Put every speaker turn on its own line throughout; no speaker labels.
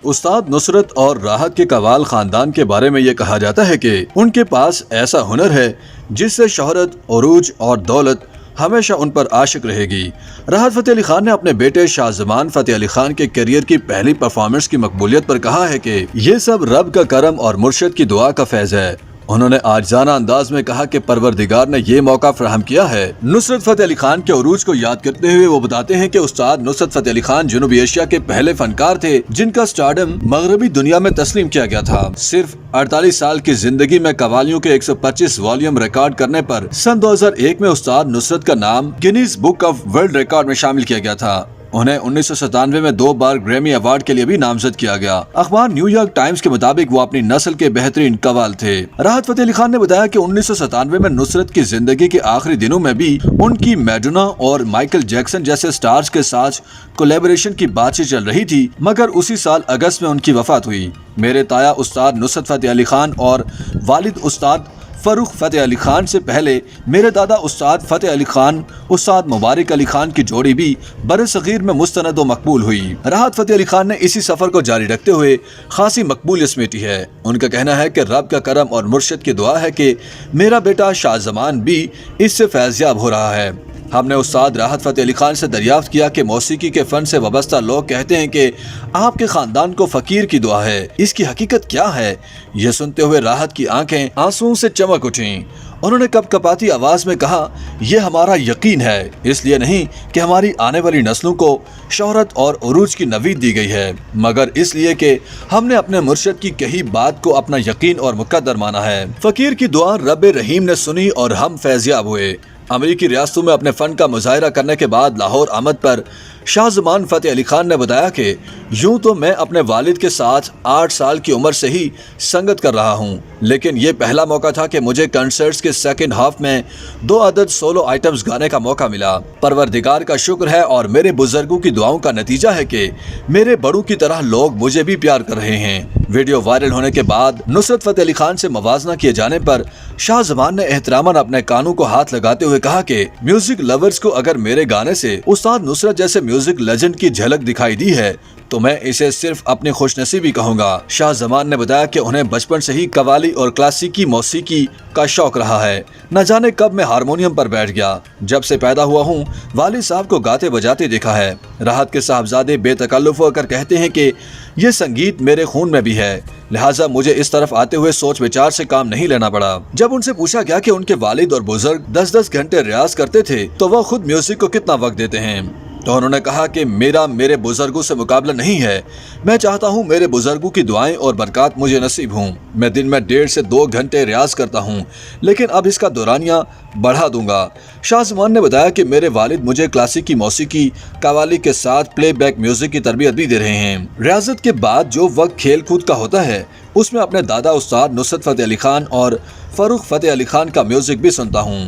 استاد نصرت اور راحت کے قوال خاندان کے بارے میں یہ کہا جاتا ہے کہ ان کے پاس ایسا ہنر ہے جس سے شہرت، عروج اور دولت ہمیشہ ان پر عاشق رہے گی۔ راحت فتح علی خان نے اپنے بیٹے شاہ زمان فتح علی خان کے کیریئر کی پہلی پرفارمنس کی مقبولیت پر کہا ہے کہ یہ سب رب کا کرم اور مرشد کی دعا کا فیض ہے۔ انہوں نے عاجزانہ انداز میں کہا کہ پروردگار نے یہ موقع فراہم کیا ہے۔ نصرت فتح علی خان کے عروج کو یاد کرتے ہوئے وہ بتاتے ہیں کہ استاد نصرت فتح علی خان جنوبی ایشیا کے پہلے فنکار تھے جن کا سٹارڈم مغربی دنیا میں تسلیم کیا گیا تھا۔ صرف 48 سال کی زندگی میں قوالیوں کے 125 والیوم ریکارڈ کرنے پر سن 2001 میں استاد نصرت کا نام Guinness book of world record میں شامل کیا گیا تھا۔ انہیں 1997 میں 2 بار گریمی ایوارڈ کے لیے بھی نامزد کیا گیا۔ اخبار نیو یارک ٹائمز کے مطابق وہ اپنی نسل کے بہترین قوال تھے۔ راحت فتح علی خان نے بتایا کہ 1997 میں نصرت کی زندگی کے آخری دنوں میں بھی ان کی میڈونا اور مائیکل جیکسن جیسے سٹارز کے ساتھ کولیبریشن کی بات چیت چل رہی تھی، مگر اسی سال اگست میں ان کی وفات ہوئی۔ میرے تایا استاد نصرت فتح علی خان اور والد استاد فروخ فتح علی خان سے پہلے میرے دادا استاد فتح علی خان استاد مبارک علی خان کی جوڑی بھی برصغیر میں مستند و مقبول ہوئی۔ راحت فتح علی خان نے اسی سفر کو جاری رکھتے ہوئے خاصی مقبولیت سمیٹی ہے۔ ان کا کہنا ہے کہ رب کا کرم اور مرشد کی دعا ہے کہ میرا بیٹا شاہ زمان بھی اس سے فیضیاب ہو رہا ہے۔ ہم نے استاد راحت فتح علی خان سے دریافت کیا کہ موسیقی کے فن سے وابستہ لوگ کہتے ہیں کہ آپ کے خاندان کو فقیر کی دعا ہے، اس کی حقیقت کیا ہے؟ یہ سنتے ہوئے راحت کی آنکھیں آنسوؤں سے چمک اٹھیں۔ انہوں نے کپ کپاتی آواز میں کہا، یہ ہمارا یقین ہے، اس لیے نہیں کہ ہماری آنے والی نسلوں کو شہرت اور عروج کی نوید دی گئی ہے، مگر اس لیے کہ ہم نے اپنے مرشد کی کہی بات کو اپنا یقین اور مقدر مانا ہے۔ فقیر کی دعا رب رحیم نے سنی اور ہم فیضیاب ہوئے۔ امریکی ریاستوں میں اپنے فن کا مظاہرہ کرنے کے بعد لاہور آمد پر شاہ زمان فتح علی خان نے بتایا کہ یوں تو میں اپنے والد کے ساتھ 8 سال کی عمر سے ہی سنگت کر رہا ہوں، لیکن یہ پہلا موقع تھا کہ مجھے کنسرٹس کے سیکنڈ ہاف میں 2 عدد سولو آئٹمز گانے کا موقع ملا۔ پروردگار کا شکر ہے اور میرے بزرگوں کی دعاؤں کا نتیجہ ہے کہ میرے بڑوں کی طرح لوگ مجھے بھی پیار کر رہے ہیں۔ ویڈیو وائرل ہونے کے بعد نصرت فتح علی خان سے موازنہ کیے جانے پر شاہ زمان نے احتراماً اپنے کانوں کو ہاتھ لگاتے ہوئے کہا کہ میوزک لورز کو اگر میرے گانے سے استاد نصرت جیسے میوزک لیجنڈ کی جھلک دکھائی دی ہے تو میں اسے صرف اپنی خوش نصیبی کہوں گا۔ شاہ زمان نے بتایا کہ انہیں بچپن سے ہی قوالی اور کلاسیکی موسیقی کا شوق رہا ہے۔ نہ جانے کب میں ہارمونیم پر بیٹھ گیا۔ جب سے پیدا ہوا ہوں والد صاحب کو گاتے بجاتے دیکھا ہے۔ راحت کے صاحبزادے بے تکلف ہو کر کہتے ہیں کہ یہ سنگیت میرے خون میں بھی ہے، لہٰذا مجھے اس طرف آتے ہوئے سوچ وچار سے کام نہیں لینا پڑا۔ جب ان سے پوچھا گیا کہ ان کے والد اور بزرگ 10-10 گھنٹے ریاض کرتے تھے تو وہ خود میوزک کو کتنا وقت دیتے ہیں، تو انہوں نے کہا کہ میرے بزرگوں سے مقابلہ نہیں ہے۔ میں چاہتا ہوں میرے بزرگوں کی دعائیں اور برکات مجھے نصیب ہوں۔ میں دن میں 1.5 سے 2 گھنٹے ریاض کرتا ہوں، لیکن اب اس کا دورانیہ بڑھا دوں گا۔ شاہ زمان نے بتایا کہ میرے والد مجھے کلاسیکی موسیقی قوالی کے ساتھ پلے بیک میوزک کی تربیت بھی دے رہے ہیں۔ ریاضت کے بعد جو وقت کھیل کود کا ہوتا ہے اس میں اپنے دادا استاد نصرت فتح علی خان اور فروخ فتح علی خان کا میوزک بھی سنتا ہوں۔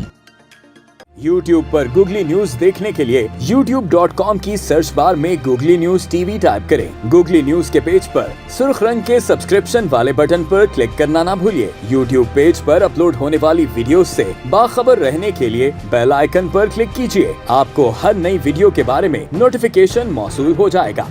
YouTube پر گوگلی نیوز دیکھنے کے لیے youtube.com کی سرچ بار میں googly news T V type کریں۔ گوگلی نیوز کے پیج پر سرخ رنگ کے سبسکرپشن والے بٹن پر کلک کرنا نہ بھولیے۔ YouTube پیج پر اپلوڈ ہونے والی ویڈیوز سے باخبر رہنے کے لیے بیل آئیکن پر کلک کیجیے۔ آپ کو ہر نئی ویڈیو کے بارے میں نوٹیفیکیشن موصول ہو جائے گا۔